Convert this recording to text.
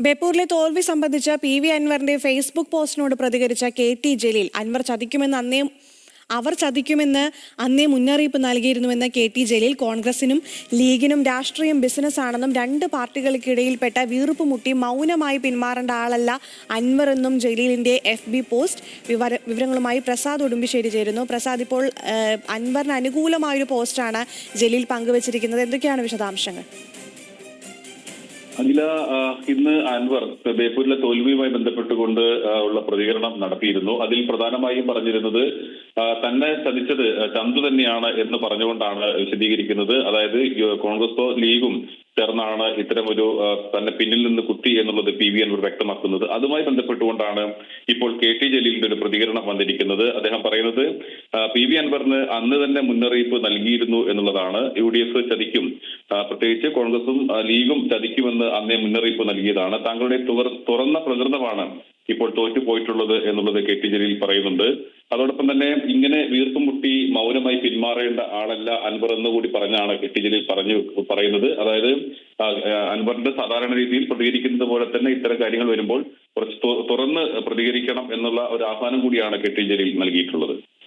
ബേപ്പൂരിലെ തോൽവി സംബന്ധിച്ച PV അൻവറിന്റെ ഫേസ്ബുക്ക് പോസ്റ്റിനോട് പ്രതികരിച്ച KT ജലീൽ അവർ ചതിക്കുമെന്ന് അന്നേ മുന്നറിയിപ്പ് നൽകിയിരുന്നുവെന്ന് KT ജലീൽ കോൺഗ്രസിനും ലീഗിനും രാഷ്ട്രീയം ബിസിനസ്സാണെന്നും രണ്ട് പാർട്ടികൾക്കിടയിൽപ്പെട്ട വീർപ്പ് മുട്ടി മൗനമായി പിന്മാറേണ്ട ആളല്ല അൻവർ എന്നും ജലീലിന്റെ FB പോസ്റ്റ്. വിവരങ്ങളുമായി പ്രസാദ് ഉടുമ്പിശ്ശേരി ചേരുന്നു. പ്രസാദ്, ഇപ്പോൾ അൻവറിന് അനുകൂലമായൊരു പോസ്റ്റാണ് ജലീൽ പങ്കുവച്ചിരിക്കുന്നത്. എന്തൊക്കെയാണ് വിശദാംശങ്ങൾ? അഖില, ഇന്ന് അൻവർ ബേപ്പൂരിലെ തോൽവിയുമായി ബന്ധപ്പെട്ടുകൊണ്ട് ഉള്ള പ്രതികരണം നടത്തിയിരുന്നു. അതിൽ പ്രധാനമായും പറഞ്ഞിരുന്നത് തന്നെ ചതിച്ചത് ചന്തു തന്നെയാണ് എന്ന് പറഞ്ഞുകൊണ്ടാണ് വിശദീകരിക്കുന്നത്. അതായത് കോൺഗ്രസോ ലീഗും ചേർന്നാണ് ഇത്തരമൊരു തന്നെ പിന്നിൽ നിന്ന് കുത്തി എന്നുള്ളത് PV അൻവർ വ്യക്തമാക്കുന്നത്. അതുമായി ബന്ധപ്പെട്ടുകൊണ്ടാണ് ഇപ്പോൾ KT ജലീലിന്റെ ഒരു പ്രതികരണം വന്നിരിക്കുന്നത്. അദ്ദേഹം പറയുന്നത് PV അൻവറിന് അന്ന് തന്നെ മുന്നറിയിപ്പ് നൽകിയിരുന്നു എന്നുള്ളതാണ്. UDF ചതിക്കും, പ്രത്യേകിച്ച് കോൺഗ്രസും ലീഗും ചതിക്കുമെന്ന് അന്നേ മുന്നറിയിപ്പ് നൽകിയതാണ്. താങ്കളുടെ തുറന്ന പ്രകൃതമാണ് ഇപ്പോൾ തോറ്റുപോയിട്ടുള്ളത് എന്നുള്ളത് KT ജലീൽ പറയുന്നുണ്ട്. അതോടൊപ്പം തന്നെ ഇങ്ങനെ വീർപ്പും മുട്ടി മൗനമായി പിന്മാറേണ്ട ആളല്ല അൻവർ എന്നുകൂടി പറഞ്ഞാണ് KT ജലീൽ പറയുന്നത്. അതായത് അൻവറിന്റെ സാധാരണ രീതിയിൽ പ്രതികരിക്കുന്നത് പോലെ തന്നെ ഇത്തരം കാര്യങ്ങൾ വരുമ്പോൾ കുറച്ച് തുറന്ന് പ്രതികരിക്കണം എന്നുള്ള ഒരു ആഹ്വാനം കൂടിയാണ് KT ജലീൽ നൽകിയിട്ടുള്ളത്.